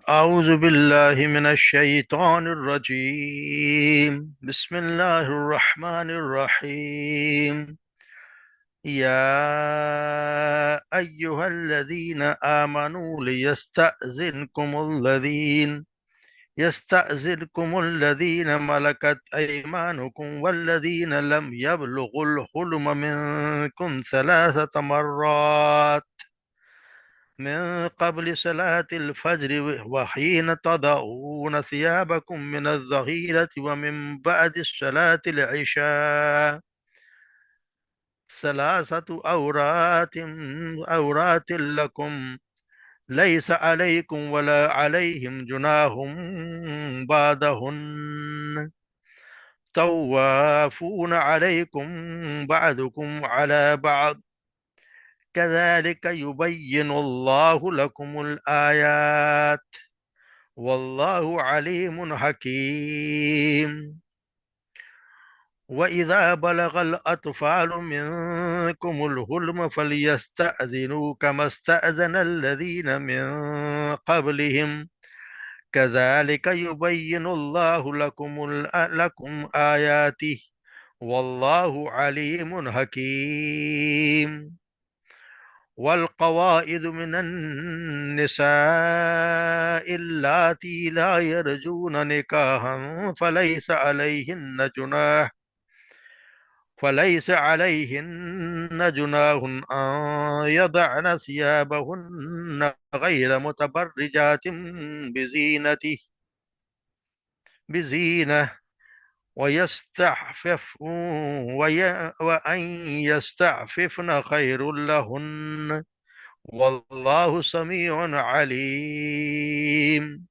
أعوذ بالله من الشيطان الرجيم. بسم الله الرحمن الرحيم. يا أيها الذين آمنوا ليستأذنكم الذين ملكت أيمانكم والذين لم يبلغوا الحلم منكم 3 مرات من قبل صلاة الفجر وحين تضعون ثيابكم من الظهيرة ومن بعد صلاة العشاء. 3 عورات لكم ليس عليكم ولا عليهم جناح بعدهن طوافون عليكم بعضكم على بعض كذلك يبين الله لكم الآيات والله عليم حكيم. وإذا بلغ الأطفال منكم الحلم فليستأذنوا كما استأذن الذين من قبلهم كذلك يبين الله لكم آياته والله عليم حكيم. والقواعد من النساء اللاتي لا يرجون نكاحا فليس عليهن جناح أن يضعن ثيابهن غير متبرجات بزينة وأن يستعففن خير لهن والله سميع عليم.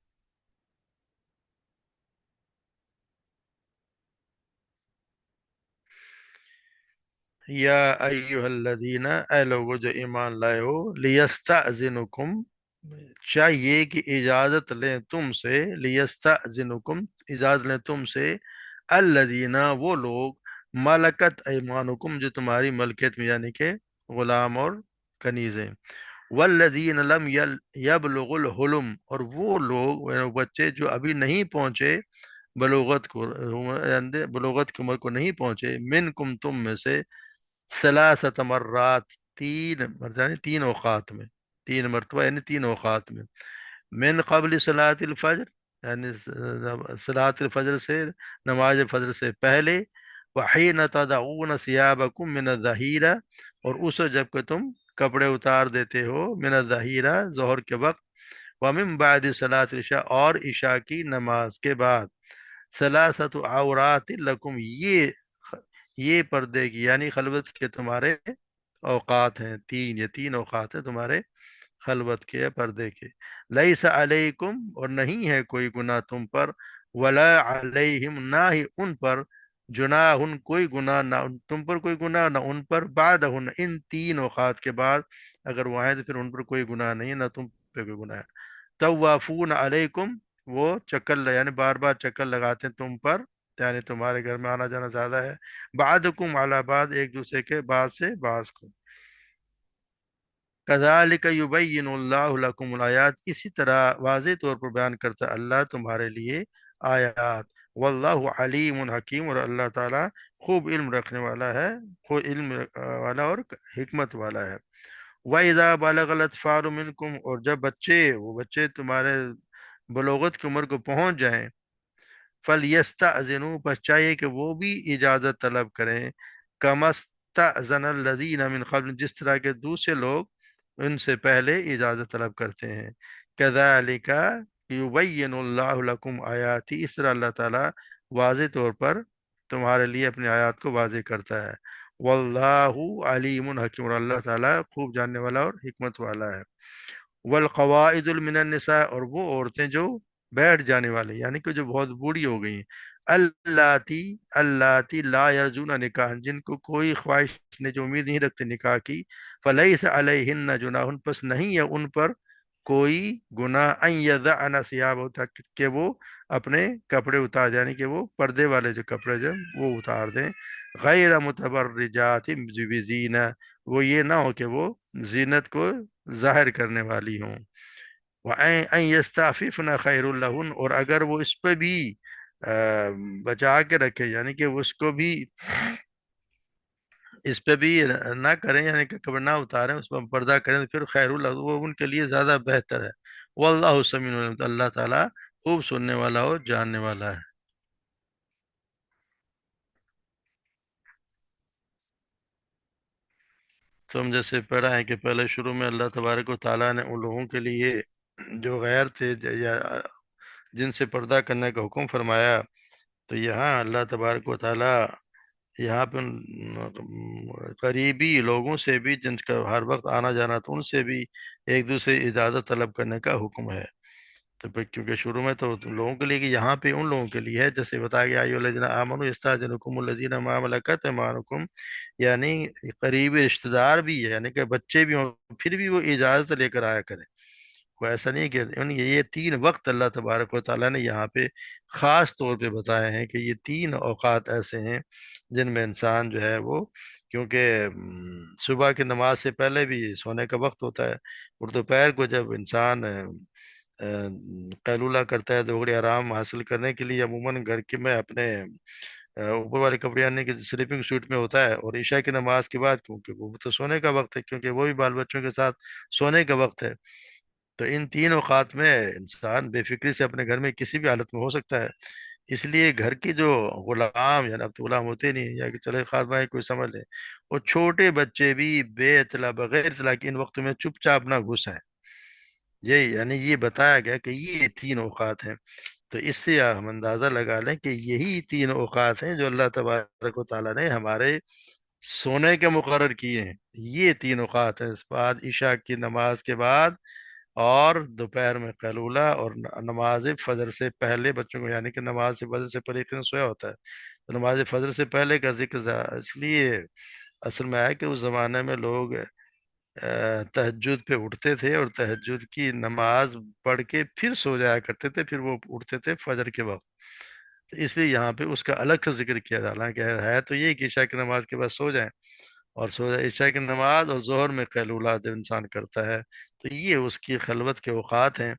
یا ایہا الذین، اے لوگو جو ایمان لائے ہو، لیستأذنکم، چاہیے کہ اجازت لیں تم سے، لیستأذنکم، اجازت لیں تم سے، الذین، وہ لوگ، ملکت ایمانکم، جو تمہاری ملکیت میں، یعنی کہ غلام اور کنیزیں، والذین لم یبلغ الحلم، اور وہ لوگ یعنی بچے جو ابھی نہیں پہنچے بلوغت کی عمر کو نہیں پہنچے، منکم، تم میں سے، 3 مرات، 3 مرتبہ یعنی 3 اوقات میں، 3 مرتبہ یعنی 3 اوقات میں، من قبل صلاۃ الفجر، یعنی صلاۃ الفجر سے، نماز فجر سے پہلے، وحین تضعون ثیابکم من الظہیرہ، اور اس وقت جب کہ تم کپڑے اتار دیتے ہو، من الظہیرہ، ظہر کے وقت، ومن بعد صلاۃ العشاء، اور عشاء کی نماز کے بعد، 3 عورات لکم، یہ پردے کی یعنی خلوت کے تمہارے اوقات ہیں، یہ 3 اوقات ہیں تمہارے خلوت کے، پردے کے، لیس علیکم، اور نہیں ہے کوئی گناہ تم پر، ولا علیہم، نہ ہی ان پر، جناح، کوئی گناہ، نہ تم پر کوئی گناہ نہ ان پر، بعدہن، ان 3 اوقات کے بعد اگر وہ آئیں تو پھر ان پر کوئی گناہ نہیں ہے، نہ تم پہ کوئی گناہ ہے۔ طوافون علیکم، وہ چکر یعنی بار بار چکر لگاتے ہیں تم پر، یعنی تمہارے گھر میں آنا جانا زیادہ ہے، بعدکم علی بعد، ایک دوسرے کے بعد سے بعض کو، کذالک یبین اللہ لکم الآیات، اسی طرح واضح طور پر بیان کرتا ہے اللہ تمہارے لیے آیات، واللہ علیم حکیم، اور اللہ تعالیٰ خوب علم رکھنے والا ہے، خوب علم والا اور حکمت والا ہے۔ وَإِذَا بَلَغَ الْأَطْفَالُ مِنْكُمْ، اور جب وہ بچے تمہارے بلوغت کی عمر کو پہنچ جائیں، فَلْيَسْتَأْذِنُوا، بس چاہیے کہ وہ بھی اجازت طلب کریں، كَمَا اسْتَأْذَنَ الَّذِينَ مِنْ قَبْلِهِمْ، جس طرح کے دوسرے لوگ ان سے پہلے اجازت طلب کرتے ہیں، كَذَلِكَ يُبَيِّنُ اللَّهُ لَكُمْ آيَاتِهِ، اس طرح اللہ تعالیٰ واضح طور پر تمہارے لیے اپنی آیات کو واضح کرتا ہے، واللہ علیم حکیم، اور اللہ تعالیٰ خوب جاننے والا اور حکمت والا ہے۔ والقواعد من النساء، اور وہ عورتیں جو بیٹھ جانے والی، یعنی کہ جو بہت بوڑھی ہو گئی ہیں، اللاتی لا یرجون نکاح، جن کو کوئی خواہش نہیں، جو امید نہیں رکھتے نکاح کی، فلیس علیہن جناح، پس نہیں ہے ان پر کوئی گناہ، ان یضعن ثیابہن، کہ وہ اپنے کپڑے اتار دیں، یعنی کہ وہ پردے والے جو کپڑے جو وہ اتار دیں، غیر متبرجات بزینہ، وہ یہ نہ ہو کہ وہ زینت کو ظاہر کرنے والی ہوں، वअन यस्ताफिफन खैरुल लहुन, और अगर वो इस पे भी अ, बचा के रखे, यानी कि वो उसको भी इस पे भी ना करें, यानी कि कपड़ा ना उतारें, उस पर पर्दा करें, तो फिर खैरुल लहु, वो उनके लिए ज्यादा बेहतर है। वल्लाहु समीउन अलीम, तो अल्लाह ताला खूब सुनने वाला और जानने वाला है। तो हम जैसे पढ़ा है कि पहले शुरू में अल्लाह तबारक व ताला ने उन लोगों के लिए जो गैर थे या जिनसे पर्दा करने का हुक्म फरमाया, तो यहाँ अल्लाह तबारक व ताला यहाँ पे उन करीबी लोगों से भी, जिनका हर वक्त आना जाना था, उनसे भी एक दूसरे से इजाज़त तलब करने का हुक्म है। तो फिर क्योंकि शुरू में तो लोगों के लिए, कि यहाँ पे उन लोगों के लिए है, जैसे बताया गया अय्युहल्लज़ीना आमनू यस्तअज़िनुकुमुल्लज़ीना मा मलकत ऐमानुकुम, यानी करीबी रिश्तेदार भी है, यानी कि बच्चे भी हों, फिर भी वो इजाज़त लेकर आया करें। वो ऐसा नहीं कि ये तीन वक्त अल्लाह तबारक व ताला ने यहाँ पे ख़ास तौर पे बताए हैं कि ये तीन औकात ऐसे हैं जिनमें इंसान जो है वो, क्योंकि सुबह की नमाज से पहले भी सोने का वक्त होता है, और दोपहर को जब इंसान कैलूला करता है, दो घड़ी आराम हासिल करने के लिए अमूमन घर के में अपने ऊपर वाले कपड़े, यानी कि स्लीपिंग सूट में होता है, और ईशा की नमाज के बाद, क्योंकि वो तो सोने का वक्त है, क्योंकि वो भी बाल बच्चों के साथ सोने का वक्त है। तो इन तीन औकात में इंसान बेफिक्री से अपने घर में किसी भी हालत में हो सकता है। इसलिए घर की जो गुलाम, यानी अब तो गुलाम होते नहीं, या कि चले खास भाई कोई समझ ले, वो छोटे बच्चे भी बेतला बगैर इतला के इन वक्तों में चुपचाप ना घुस आए। यही यानी ये बताया गया कि ये तीन औकात हैं। तो इससे हम अंदाजा लगा लें कि यही तीन औकात हैं जो अल्लाह तबारक व ताला ने हमारे सोने के मुकर्रर किए हैं। ये तीन औकात हैं, इस बाद ईशा की नमाज के बाद, और दोपहर में कैलूला, और नमाज फजर से पहले बच्चों को, यानी कि नमाज से फजर से पहले एक दिन सोया होता है, तो नमाज फजर से पहले का जिक्र इसलिए असल में है कि उस जमाने में लोग तहज्जुद पे उठते थे, और तहज्जुद की नमाज पढ़ के फिर सो जाया करते थे, फिर वो उठते थे फजर के वक्त। तो इसलिए यहाँ पे उसका अलग से जिक्र किया जा रहा है तो ये कि ईशा की नमाज के बाद सो जाएं, और सो जाए ईशा की नमाज और जोहर में कैलूला जब इंसान करता है, तो ये उसकी खलवत के औकात हैं।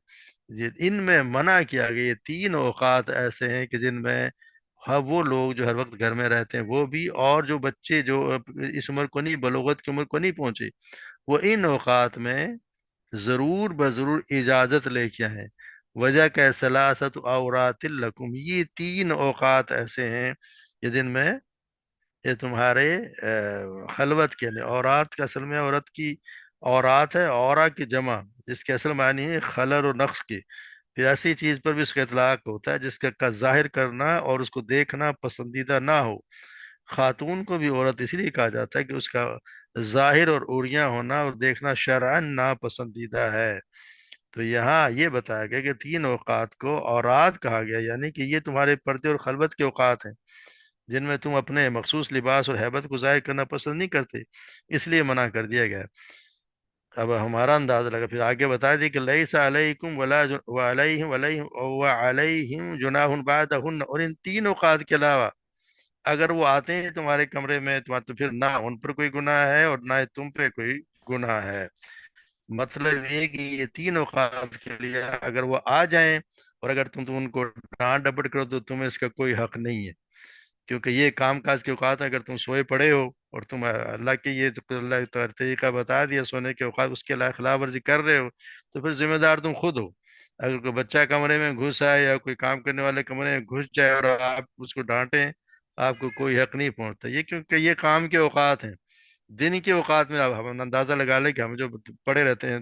ये इनमें मना किया गया, ये तीन औकात ऐसे हैं कि जिनमें हाँ, वो लोग जो हर वक्त घर में रहते हैं वो भी, और जो बच्चे जो इस उम्र को नहीं, बलूगत की उम्र को नहीं पहुंचे, वो इन औकात में जरूर बजरूर इजाजत लेके आए। वजह का सलासत औरातिल लकुम, ये तीन औकात ऐसे हैं कि जिनमें ये तुम्हारे खलवत के लिए, औरात का असल में औरत की औरात है, औरा की जमा, जिसके असल मानी है खलर और नक्श की। फिर ऐसी चीज पर भी इसका इतलाक होता है जिसका का जाहिर करना और उसको देखना पसंदीदा ना हो। खातून को भी औरत इसलिए कहा जाता है कि उसका जाहिर और उरिया होना और देखना शरअन नापसंदीदा है। तो यहाँ ये बताया गया कि तीन औकात को औरात कहा गया, यानी कि ये तुम्हारे पर्दे और खलवत के औकात हैं, जिनमें तुम अपने मखसूस लिबास और हैबत को जाहिर करना पसंद नहीं करते, इसलिए मना कर दिया गया है। अब हमारा अंदाजा लगा, फिर आगे बता दी कि लैसा अलैकुम वलैहिम जुनाहुन बादहुन, और इन तीन औकात के अलावा अगर वो आते हैं तुम्हारे कमरे में, तुम्हारे, तो फिर ना उन पर कोई गुनाह है और ना ही तुम पे कोई गुनाह है। मतलब ये कि ये तीन औकात के लिए अगर वो आ जाएं, और अगर तुम उनको डांट डपट करो, तो तुम्हें इसका कोई हक नहीं है, क्योंकि ये काम काज के औकात है। अगर तुम सोए पड़े हो और तुम अल्लाह के ये तो अल्लाह का तरीका बता दिया सोने के औकात, उसके अलावा खिलाफ वर्जी कर रहे हो, तो फिर जिम्मेदार तुम खुद हो। अगर कोई बच्चा कमरे में घुस आए या कोई काम करने वाले कमरे में घुस जाए और आप उसको डांटें, आपको कोई हक नहीं पहुंचता, ये क्योंकि ये काम के औकात हैं। दिन के औकात में अब हम अंदाजा लगा लें कि हम जो पड़े रहते हैं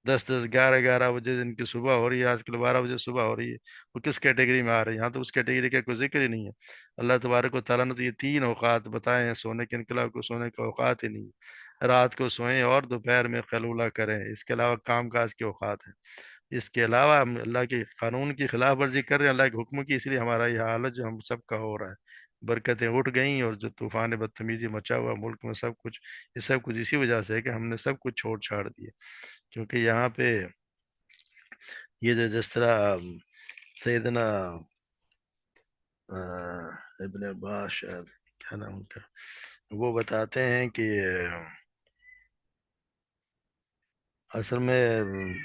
10-10 11-11 बजे जिनकी सुबह हो रही है, आजकल 12 बजे सुबह हो रही है, वो किस कैटेगरी में आ रहे हैं? यहाँ तो उस कैटेगरी का कोई जिक्र ही नहीं है। अल्लाह तबारक व तआला ने तो ये तीन औकात बताए हैं, सोने के इनकलाब को सोने का औकात ही नहीं है। रात को सोएं और दोपहर में कैलूला करें, इसके अलावा काम काज के औकात हैं। इसके अलावा हम अल्लाह के कानून की खिलाफ वर्जी कर रहे हैं, अल्लाह के हुक्म की, इसलिए हमारा ये हालत जो हम सबका हो रहा है। बरकतें उठ गई, और जो तूफान बदतमीजी मचा हुआ मुल्क में, सब कुछ, ये सब कुछ इसी वजह से है कि हमने सब कुछ छोड़ छाड़ दिया। क्योंकि यहाँ पे ये जो जिस तरह सैयदना अ, इब्ने अब्बास, शायद क्या नाम उनका, वो बताते हैं कि असल में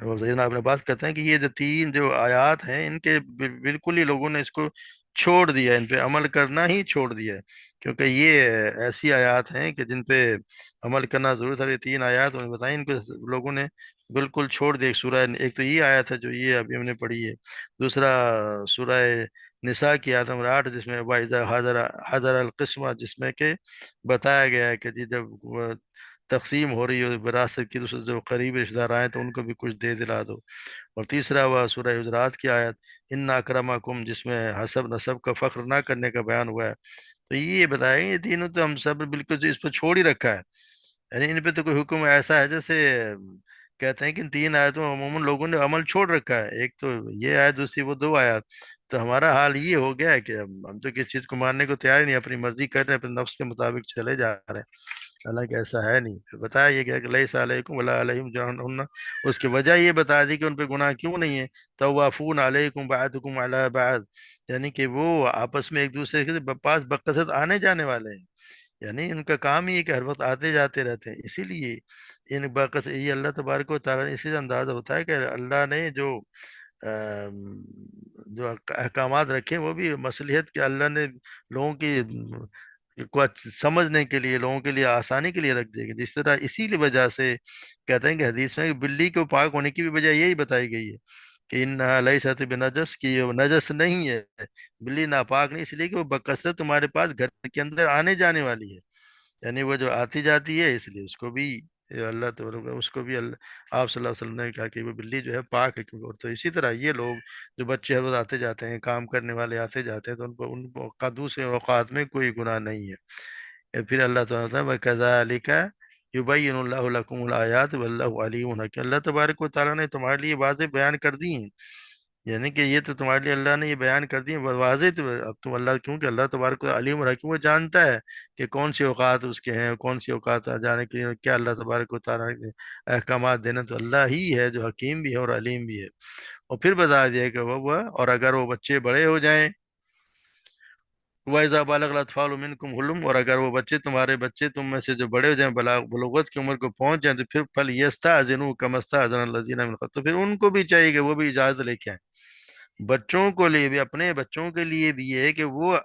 اور सैयदना अपने बात कहते हैं कि ये जो तीन जो आयात हैं इनके बिल्कुल ही लोगों ने इसको छोड़ दिया, इन पे अमल करना ही छोड़ दिया है। क्योंकि ये ऐसी आयात हैं कि जिन पे अमल करना जरूरत है। ये तीन आयात उन्होंने बताई, इनको लोगों ने बिल्कुल छोड़ दिया। एक सूरह, एक तो ये आयत है जो ये अभी हमने पढ़ी है। दूसरा सूरह निसा की आयत नंबर 8, जिसमें वाइजा हजर हजर अल किस्मा, जिसमें के बताया गया है कि जी जब तकसीम हो रही हो विरासत की, तो जो करीबी रिश्तेदार आए तो उनको भी कुछ दे दिला दो। और तीसरा हुआ सूरह हुजरात की आयत इन्ना अक्रमकुम, जिसमें हसब नसब का फख्र ना करने का बयान हुआ है। तो ये बताया ये तीनों तो हम सब बिल्कुल जो इस पर छोड़ ही रखा है। यानी इन पे तो कोई हुक्म ऐसा है जैसे कहते हैं कि इन तीन आयतों अमूमन लोगों ने अमल छोड़ रखा है। एक तो ये आयत, दूसरी वो दो आयत। तो हमारा हाल ये हो गया है कि हम तो किसी चीज को मानने को तैयार ही नहीं, अपनी मर्जी कर रहे हैं, अपने नफ्स के मुताबिक चले जा रहे हैं। हालांकि ऐसा है नहीं। फिर बताया ये गया कि लैसा अलैकुम वला अलैहिम जुनाह। उसकी वजह ये बता दी कि उन पे गुनाह क्यों नहीं है। तवाफून अलैकुम बादुकुम अला बाद, यानी कि वो आपस में एक दूसरे के पास बकसरत आने जाने वाले हैं। यानी इनका काम ही है कि हर वक्त आते जाते रहते हैं। इसीलिए इन बकस ये अल्लाह तबारक व तआला ने इसी से अंदाजा होता है कि अल्लाह ने जो अहकामात रखे वो भी मसलियत के अल्लाह ने लोगों की को समझने के लिए, लोगों के लिए आसानी के लिए रख देगी। जिस तरह इसीलिए वजह से कहते हैं कि हदीस में कि बिल्ली को पाक होने की भी वजह यही बताई गई है कि इन लैसत बिनजस, की वो नजस नहीं है, बिल्ली नापाक नहीं, इसलिए कि वो बकसरत तुम्हारे पास घर के अंदर आने जाने वाली है। यानी वो जो आती जाती है, इसलिए उसको भी ये अल्लाह तो उसको भी आप सल्लल्लाहु अलैहि वसल्लम ने कहा कि वो बिल्ली जो है पाक है। क्योंकि और तो इसी तरह ये लोग जो बच्चे हर रोज आते जाते हैं, काम करने वाले आते जाते हैं, तो उनको उनको का दूसरे औकात में कोई गुनाह नहीं है। फिर अल्लाह ताला वकज़ालिका युबय्यिनुल्लाहु लकुमुल आयात वल्लाहु अलीमुन हकीम। अल्लाह तबारक व तआला ने तुम्हारे लिए वाज़ेह बयान कर दी हैं। यानी कि ये तो तुम्हारे लिए अल्लाह ने ये बयान कर दिए वाज़ेह। तो अब तुम अल्लाह, क्योंकि अल्लाह तबारक व अलीम और हकीम, वो जानता है कि कौन सी औकात उसके हैं, कौन सी औकात आ जाने के लिए क्या अल्लाह तबारक व तआला ने अहकाम देना। तो अल्लाह ही है जो हकीम भी है और अलीम भी है। और फिर बता दिया कि वह और अगर वो बच्चे बड़े हो जाएं, वाइजा बालग अतफाल मिनकुम हुलुम, और अगर वो बच्चे तुम्हारे बच्चे तुम में से जो बड़े हो जाएं, बलूगत की उम्र को पहुंच जाएं, तो फिर फल यस्ताज़िनु कमस्ताज़न लज़ीना मिन क़ब्ल, तो फिर उनको भी चाहिए कि वो भी इजाजत लेके आए। बच्चों को लिए भी, अपने बच्चों के लिए भी ये है कि वो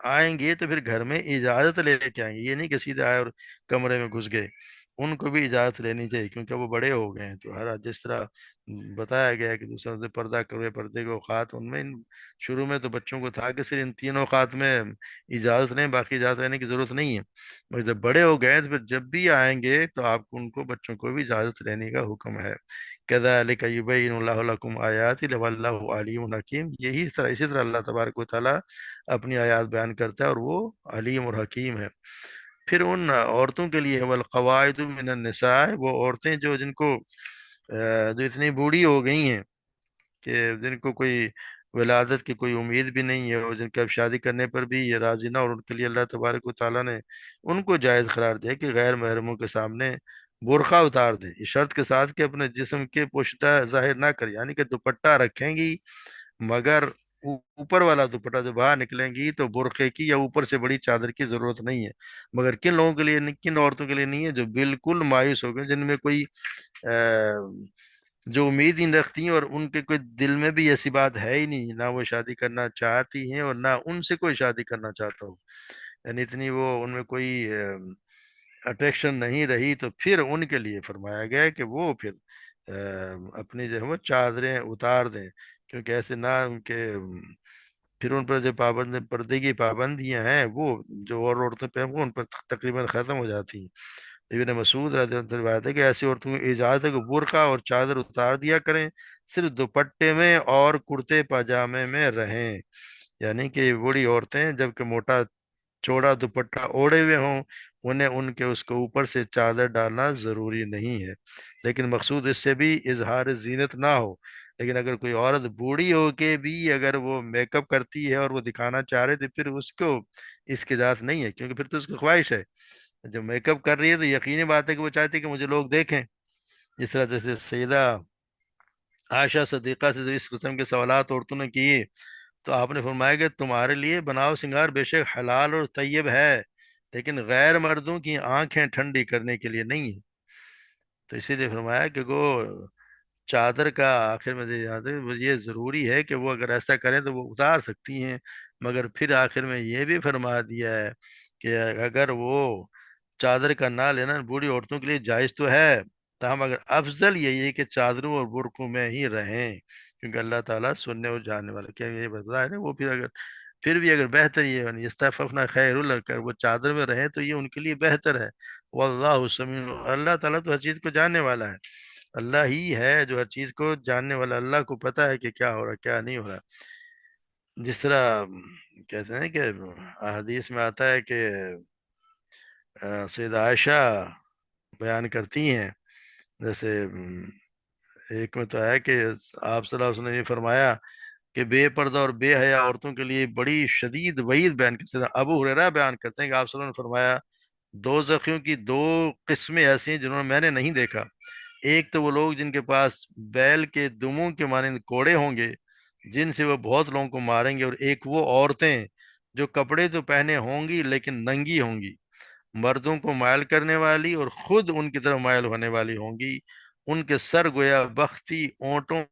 आएंगे तो फिर घर में इजाजत लेके आएंगे। ये नहीं कि सीधे आए और कमरे में घुस गए। उनको भी इजाजत लेनी चाहिए क्योंकि वो बड़े हो गए हैं। तो हर जिस तरह बताया गया है कि दूसरों से पर्दा करो, पर्दे के औकात उनमें शुरू में तो बच्चों को था कि सिर्फ इन तीनों औकात में इजाजत लें, बाकी इजाजत लेने की जरूरत नहीं है। मगर जब बड़े हो गए तो फिर जब भी आएंगे तो आपको उनको बच्चों को भी इजाजत लेने का हुक्म है। कज़ालिका युबय्यिनुल्लाहु लकुम आयाति वल्लाहु अलीमुन हकीम। यही तरह इसी तरह अल्लाह तबारक व तआला अपनी आयात बयान करता है और वो अलीम और हकीम है। फिर उन औरतों के लिए वल कवाइदु मिनन निसा, वो औरतें जो जिनको जो इतनी बूढ़ी हो गई हैं कि जिनको कोई विलादत की कोई उम्मीद भी नहीं है, और जिनके अब शादी करने पर भी ये राजी ना, और उनके लिए अल्लाह तबारक व तआला ने उनको जायज़ करार दिया कि गैर महरमों के सामने बुर्का उतार दे, इस शर्त के साथ कि अपने जिस्म के पोशीदा जाहिर ना करे। यानी कि दुपट्टा रखेंगी, मगर ऊपर वाला दुपट्टा जो बाहर निकलेंगी तो बुर्के की या ऊपर से बड़ी चादर की जरूरत नहीं है। मगर किन लोगों के लिए किन औरतों के लिए नहीं है? जो बिल्कुल मायूस हो गए, जिनमें कोई जो उम्मीद ही नहीं रखती हैं, और उनके कोई दिल में भी ऐसी बात है ही नहीं, ना वो शादी करना चाहती हैं और ना उनसे कोई शादी करना चाहता हो। यानी इतनी वो उनमें कोई अट्रैक्शन नहीं रही, तो फिर उनके लिए फरमाया गया है कि वो फिर अपनी जो है वो चादरें उतार दें। क्योंकि ऐसे ना उनके फिर उन पर जो पाबंद पर्दे की पाबंदियां हैं वो जो और औरतों पे हैं, वो उन पर तकरीबन खत्म हो जाती हैं। इब्न मसूद रज़ी अल्लाह अन्हु से रिवायत है कि ऐसी औरतों को इजाजत है कि बुर्का और चादर उतार दिया करें, सिर्फ दुपट्टे में और कुर्ते पजामे में रहें। यानी कि बूढ़ी औरतें जबकि मोटा चौड़ा दुपट्टा ओढ़े हुए हों, उन्हें उनके उसके ऊपर से चादर डालना जरूरी नहीं है। लेकिन मकसूद इससे भी इजहार जीनत ना हो। लेकिन अगर कोई औरत बूढ़ी हो के भी अगर वो मेकअप करती है और वो दिखाना चाह रहे तो फिर उसको इसकी इजाजत नहीं है, क्योंकि फिर तो उसकी ख्वाहिश है। जब मेकअप कर रही है तो यकीनी बात है कि वो चाहती है कि मुझे लोग देखें। जिस तरह जैसे सैयदा आयशा सदीका से जब इस किस्म के सवालात औरतों ने किए, तो आपने फरमाया कि तुम्हारे लिए बनाव सिंगार बेशक हलाल और तैयब है, लेकिन गैर मर्दों की आंखें ठंडी करने के लिए नहीं है। तो इसीलिए फरमाया कि गो چادر کا آخر میں یاد ہے وہ یہ ضروری ہے کہ وہ اگر ایسا کریں تو وہ اتار سکتی ہیں، مگر پھر آخر میں یہ بھی فرما دیا ہے کہ اگر وہ چادر کا نہ لینا بوڑھی عورتوں کے لیے جائز تو ہے، تاہم اگر افضل یہی ہے کہ چادروں اور برقعوں میں ہی رہیں، کیونکہ اللہ تعالیٰ سننے اور جاننے والا کیا یہ بتا ہے نا، وہ پھر اگر پھر بھی اگر بہتر یہ یعنی استعففنا خیر الگ کر وہ چادر میں رہیں تو یہ ان کے لیے بہتر ہے، واللہ سمیع، اللہ تعالیٰ تو ہر چیز کو جاننے والا ہے، اللہ ہی ہے جو ہر چیز کو جاننے والا، اللہ کو پتا ہے کہ کیا ہو رہا ہے کیا نہیں ہو رہا، جس طرح کہتے ہیں کہ احادیث میں آتا ہے کہ سیدہ عائشہ بیان کرتی ہیں، جیسے ایک میں تو ہے کہ آپ صلی اللہ علیہ وسلم نے یہ فرمایا کہ بے پردہ اور بے حیا عورتوں کے لیے بڑی شدید وعید بیان کرتے ہیں، ابو ہریرہ بیان کرتے ہیں کہ آپ صلی اللہ علیہ وسلم نے فرمایا دو زخیوں کی دو قسمیں ایسی ہیں جنہوں نے میں نے نہیں دیکھا، ایک تو وہ لوگ جن کے پاس بیل کے دموں کے مانند کوڑے ہوں گے جن سے وہ بہت لوگوں کو ماریں گے، اور ایک وہ عورتیں جو کپڑے تو پہنے ہوں گی لیکن ننگی ہوں گی، مردوں کو مائل کرنے والی اور خود ان کی طرف مائل ہونے والی ہوں گی، ان کے سر گویا بختی اونٹوں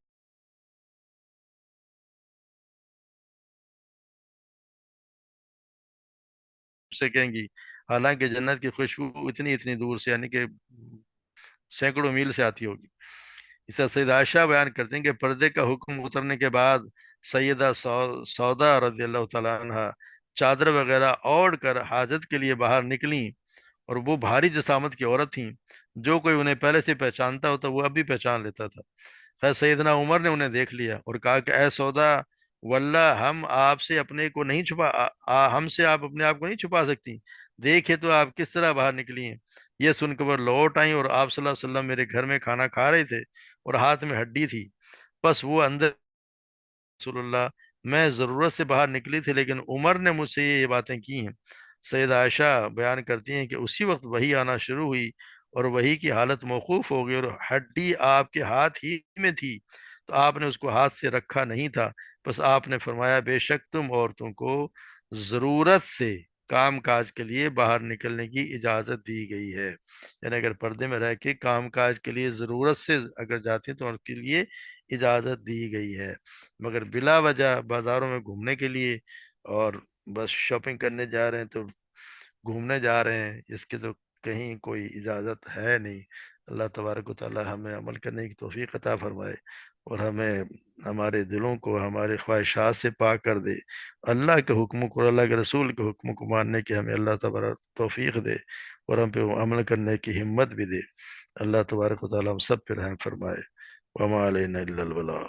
سے کہیں گی، حالانکہ جنت کی خوشبو اتنی اتنی دور سے یعنی کہ سینکڑوں میل سے آتی ہوگی۔ اس طرح سید عائشہ بیان کرتے ہیں کہ پردے کا حکم اترنے کے بعد سیدہ سودا رضی اللہ تعالیٰ عنہ چادر وغیرہ اوڑھ کر حاجت کے لیے باہر نکلیں، اور وہ بھاری جسامت کی عورت تھیں، جو کوئی انہیں پہلے سے پہچانتا ہوتا وہ اب بھی پہچان لیتا تھا۔ خیر سیدنا عمر نے انہیں دیکھ لیا اور کہا کہ اے سودا، واللہ ہم آپ سے اپنے کو نہیں چھپا ہم سے آپ اپنے آپ کو نہیں چھپا سکتی، دیکھے تو آپ کس طرح باہر نکلی ہیں۔ یہ سن کر وہ لوٹ آئیں اور آپ صلی اللہ علیہ وسلم میرے گھر میں کھانا کھا رہے تھے اور ہاتھ میں ہڈی تھی، بس وہ اندر رسول اللہ میں ضرورت سے باہر نکلی تھی لیکن عمر نے مجھ سے یہ باتیں کی ہیں۔ سید عائشہ بیان کرتی ہیں کہ اسی وقت وہی آنا شروع ہوئی اور وہی کی حالت موقوف ہو گئی اور ہڈی آپ کے ہاتھ ہی میں تھی، تو آپ نے اس کو ہاتھ سے رکھا نہیں تھا، بس آپ نے فرمایا بے شک تم عورتوں کو ضرورت سے کام کاج کے لیے باہر نکلنے کی اجازت دی گئی ہے، یعنی اگر پردے میں رہ کے کام کاج کے لیے ضرورت سے اگر جاتی ہیں تو ان کے لیے اجازت دی گئی ہے، مگر بلا وجہ بازاروں میں گھومنے کے لیے اور بس شاپنگ کرنے جا رہے ہیں تو گھومنے جا رہے ہیں، اس کی تو کہیں کوئی اجازت ہے نہیں۔ اللہ تبارک و تعالی ہمیں عمل کرنے کی توفیق عطا فرمائے اور ہمیں ہمارے دلوں کو ہمارے خواہشات سے پاک کر دے، اللہ کے حکموں کو اور اللہ کے رسول کے حکموں کو ماننے کی ہمیں اللہ تبارک توفیق دے اور ہم پہ عمل کرنے کی ہمت بھی دے۔ اللہ تبارک و تعالی ہم سب پہ رحم فرمائے۔ وما علینا الا البلاغ۔